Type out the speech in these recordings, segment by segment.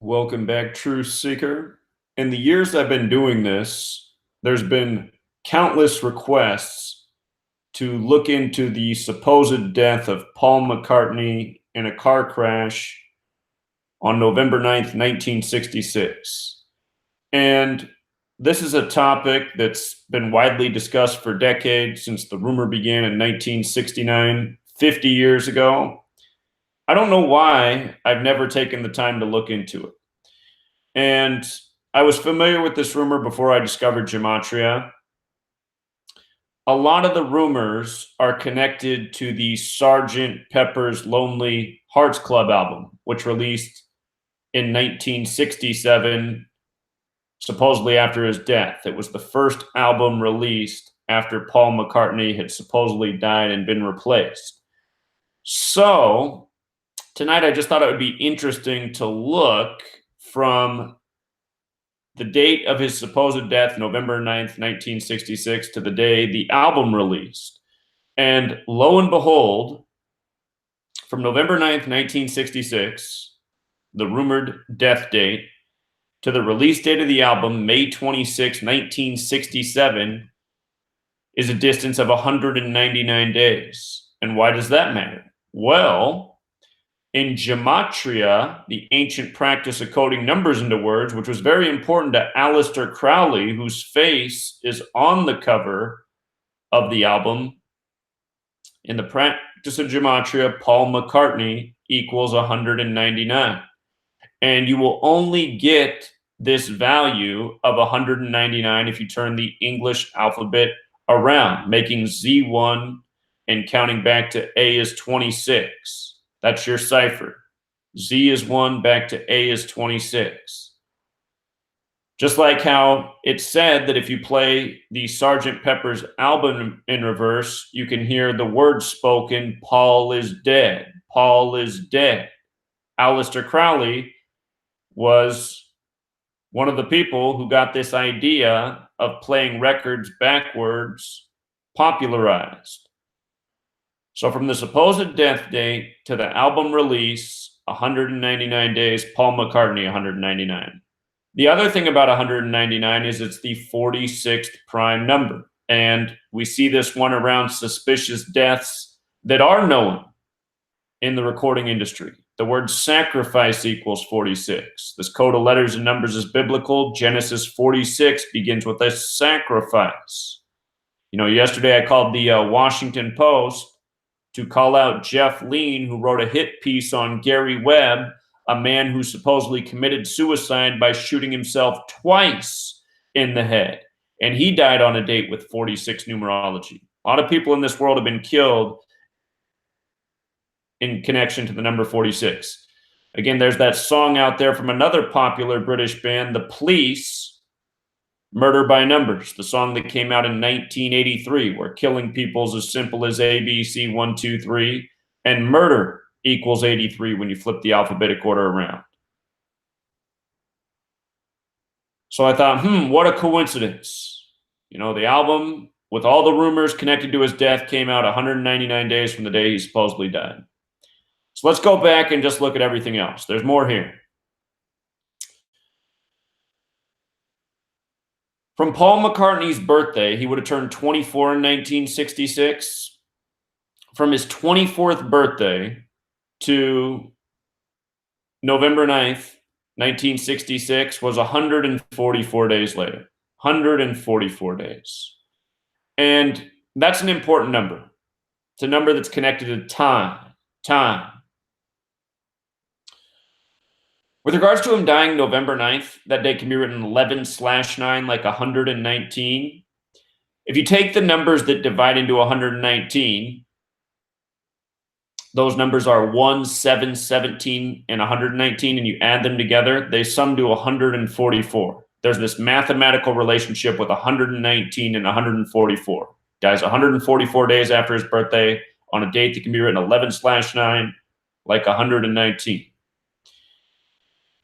Welcome back, Truth Seeker. In the years I've been doing this, there's been countless requests to look into the supposed death of Paul McCartney in a car crash on November 9th, 1966. And this is a topic that's been widely discussed for decades since the rumor began in 1969, 50 years ago. I don't know why I've never taken the time to look into it. And I was familiar with this rumor before I discovered Gematria. A lot of the rumors are connected to the Sgt. Pepper's Lonely Hearts Club album, which released in 1967, supposedly after his death. It was the first album released after Paul McCartney had supposedly died and been replaced. So tonight I just thought it would be interesting to look from the date of his supposed death, November 9th, 1966, to the day the album released. And lo and behold, from November 9th, 1966, the rumored death date, to the release date of the album, May 26, 1967, is a distance of 199 days. And why does that matter? Well, in Gematria, the ancient practice of coding numbers into words, which was very important to Aleister Crowley, whose face is on the cover of the album, in the practice of Gematria, Paul McCartney equals 199. And you will only get this value of 199 if you turn the English alphabet around, making Z1 and counting back to A is 26. That's your cipher. Z is 1, back to A is 26. Just like how it's said that if you play the Sgt. Pepper's album in reverse, you can hear the words spoken, Paul is dead, Paul is dead. Aleister Crowley was one of the people who got this idea of playing records backwards popularized. So from the supposed death date to the album release, 199 days, Paul McCartney, 199. The other thing about 199 is it's the 46th prime number. And we see this one around suspicious deaths that are known in the recording industry. The word sacrifice equals 46. This code of letters and numbers is biblical. Genesis 46 begins with a sacrifice. You know, yesterday I called the Washington Post to call out Jeff Lean, who wrote a hit piece on Gary Webb, a man who supposedly committed suicide by shooting himself twice in the head. And he died on a date with 46 numerology. A lot of people in this world have been killed in connection to the number 46. Again, there's that song out there from another popular British band, The Police, Murder by Numbers, the song that came out in 1983, where killing people is as simple as A, B, C, 1, 2, 3, and murder equals 83 when you flip the alphabetic order around. So I thought, what a coincidence. You know, the album, with all the rumors connected to his death, came out 199 days from the day he supposedly died. So let's go back and just look at everything else. There's more here. From Paul McCartney's birthday, he would have turned 24 in 1966. From his 24th birthday to November 9th, 1966 was 144 days later. 144 days. And that's an important number. It's a number that's connected to time. With regards to him dying November 9th, that day can be written 11/9, like 119. If you take the numbers that divide into 119, those numbers are 1, 7, 17, and 119, and you add them together, they sum to 144. There's this mathematical relationship with 119 and 144. Dies 144 days after his birthday on a date that can be written 11/9, like 119.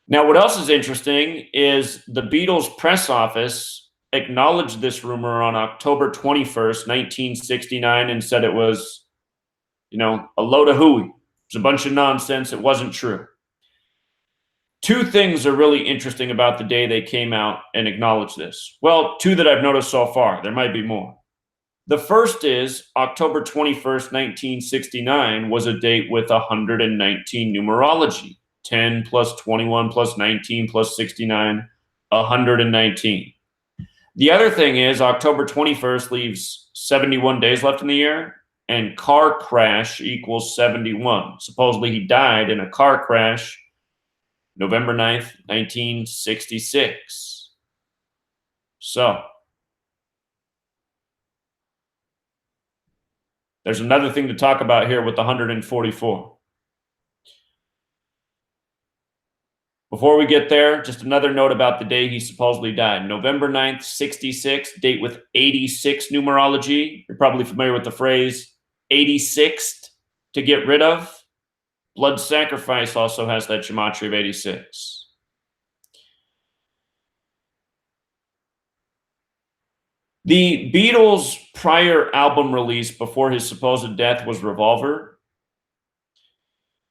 Now, what else is interesting is the Beatles press office acknowledged this rumor on October 21st, 1969, and said it was, a load of hooey. It was a bunch of nonsense. It wasn't true. Two things are really interesting about the day they came out and acknowledged this. Well, two that I've noticed so far. There might be more. The first is October 21st, 1969 was a date with 119 numerology. 10 plus 21 plus 19 plus 69, 119. The other thing is October 21st leaves 71 days left in the year, and car crash equals 71. Supposedly he died in a car crash November 9th, 1966. So, there's another thing to talk about here with 144. Before we get there, just another note about the day he supposedly died. November 9th, 66, date with 86 numerology. You're probably familiar with the phrase 86th to get rid of. Blood sacrifice also has that gematria of 86. The Beatles' prior album release before his supposed death was Revolver.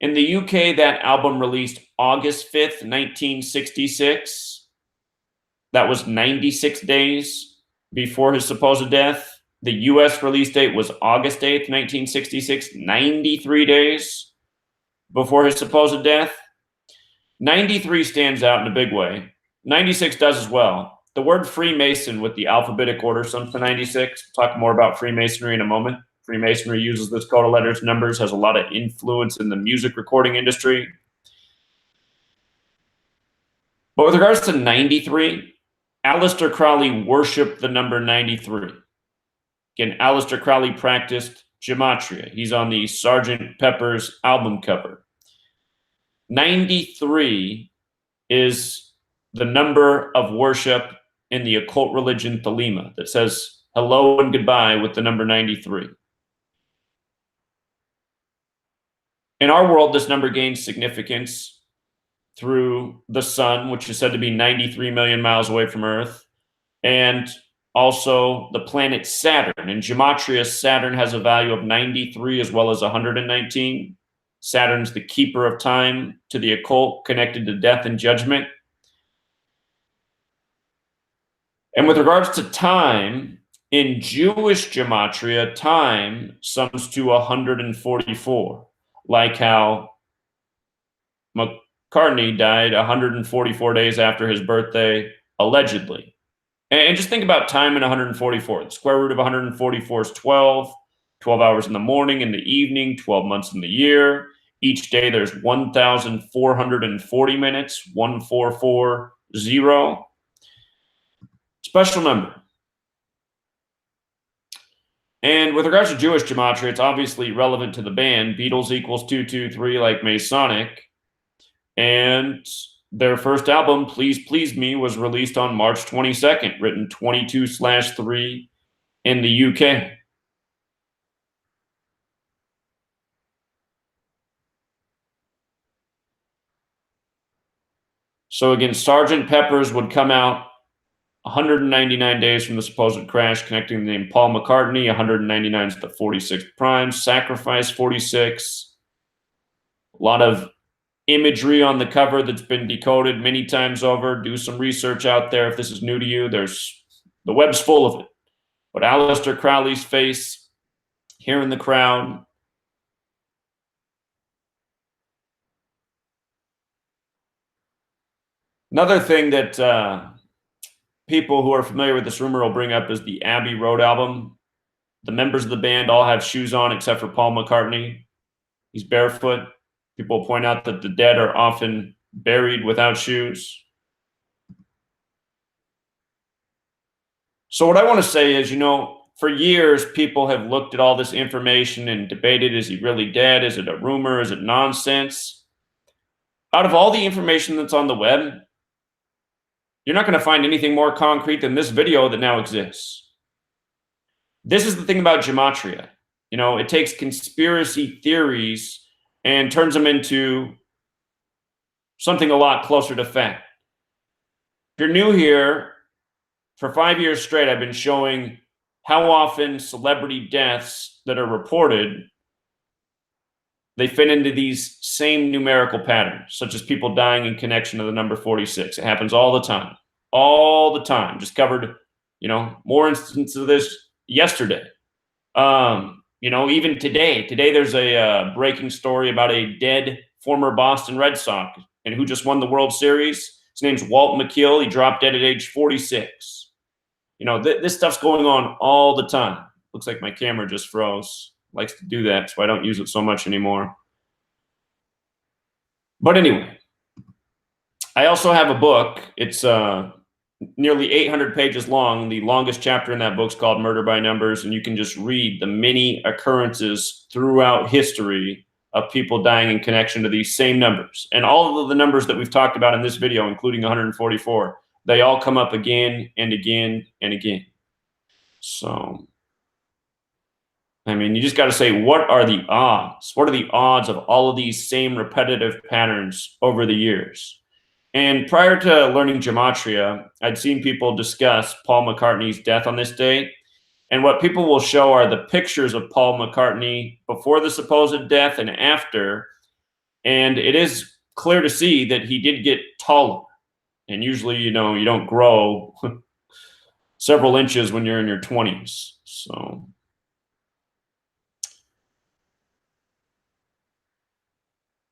In the UK, that album released August 5th, 1966. That was 96 days before his supposed death. The US release date was August 8th, 1966, 93 days before his supposed death. 93 stands out in a big way. 96 does as well. The word Freemason with the alphabetic order sums to 96. We'll talk more about Freemasonry in a moment. Freemasonry uses this code of letters, numbers, has a lot of influence in the music recording industry. But with regards to 93, Aleister Crowley worshiped the number 93. Again, Aleister Crowley practiced Gematria. He's on the Sgt. Pepper's album cover. 93 is the number of worship in the occult religion Thelema that says hello and goodbye with the number 93. In our world, this number gains significance through the sun, which is said to be 93 million miles away from Earth, and also the planet Saturn. In Gematria, Saturn has a value of 93 as well as 119. Saturn's the keeper of time to the occult, connected to death and judgment. And with regards to time, in Jewish Gematria, time sums to 144, like how McCartney died 144 days after his birthday, allegedly. And just think about time in 144. The square root of 144 is 12. 12 hours in the morning, in the evening, 12 months in the year. Each day there's 1,440 minutes, 1440. Special number. And with regards to Jewish Gematria, it's obviously relevant to the band. Beatles equals 223 like Masonic. And their first album, Please Please Me, was released on March 22nd, written 22/3 in the UK. So again, Sgt. Pepper's would come out 199 days from the supposed crash, connecting the name Paul McCartney. 199 is the 46th prime. Sacrifice 46. A lot of imagery on the cover that's been decoded many times over. Do some research out there if this is new to you. The web's full of it. But Aleister Crowley's face here in the crowd. Another thing that people who are familiar with this rumor will bring up is the Abbey Road album. The members of the band all have shoes on except for Paul McCartney. He's barefoot. People point out that the dead are often buried without shoes. So what I want to say is, for years, people have looked at all this information and debated, is he really dead? Is it a rumor? Is it nonsense? Out of all the information that's on the web, you're not going to find anything more concrete than this video that now exists. This is the thing about Gematria. It takes conspiracy theories and turns them into something a lot closer to fact. If you're new here, for 5 years straight, I've been showing how often celebrity deaths that are reported, they fit into these same numerical patterns, such as people dying in connection to the number 46. It happens all the time. All the time. Just covered, more instances of this yesterday. Even today there's a breaking story about a dead former Boston Red Sox and who just won the World Series. His name's Walt McCartney. He dropped dead at age 46. This stuff's going on all the time. Looks like my camera just froze. Likes to do that, so I don't use it so much anymore. But anyway, I also have a book. It's nearly 800 pages long. The longest chapter in that book is called Murder by Numbers, and you can just read the many occurrences throughout history of people dying in connection to these same numbers. And all of the numbers that we've talked about in this video, including 144, they all come up again and again and again. So, you just got to say, what are the odds? What are the odds of all of these same repetitive patterns over the years? And prior to learning Gematria, I'd seen people discuss Paul McCartney's death on this day. And what people will show are the pictures of Paul McCartney before the supposed death and after. And it is clear to see that he did get taller. And usually, you don't grow several inches when you're in your 20s. So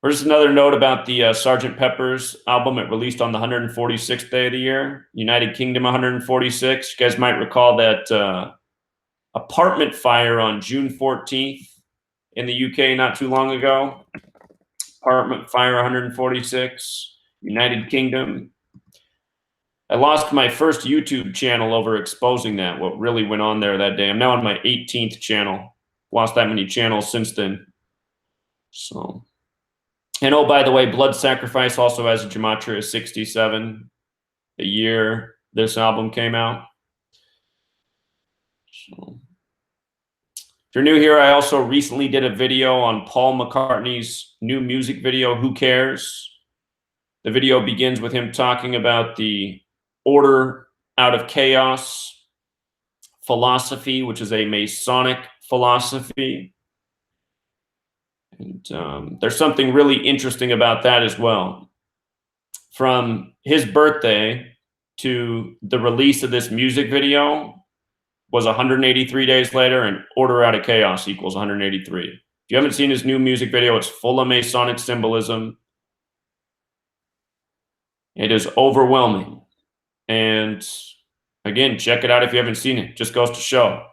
here's another note about the Sgt. Pepper's album. It released on the 146th day of the year, United Kingdom 146. You guys might recall that apartment fire on June 14th in the UK not too long ago. Apartment fire 146, United Kingdom. I lost my first YouTube channel over exposing that, what really went on there that day. I'm now on my 18th channel. Lost that many channels since then. So... And oh, by the way, Blood Sacrifice also has a Gematria 67, the year this album came out. So, if you're new here, I also recently did a video on Paul McCartney's new music video, Who Cares? The video begins with him talking about the order out of chaos philosophy, which is a Masonic philosophy. And there's something really interesting about that as well. From his birthday to the release of this music video was 183 days later, and order out of chaos equals 183. If you haven't seen his new music video, it's full of Masonic symbolism. It is overwhelming. And again, check it out if you haven't seen it. Just goes to show.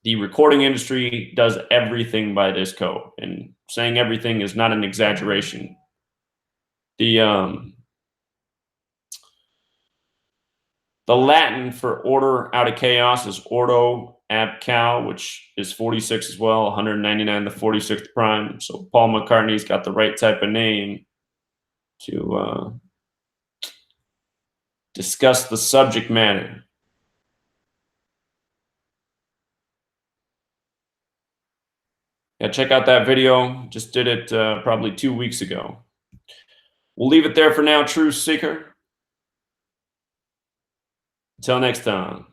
The recording industry does everything by this code, and saying everything is not an exaggeration. The Latin for order out of chaos is ordo ab chao, which is 46 as well, 199 the 46th prime. So Paul McCartney's got the right type of name to discuss the subject matter. Yeah, check out that video. Just did it probably 2 weeks ago. We'll leave it there for now, Truth Seeker. Until next time.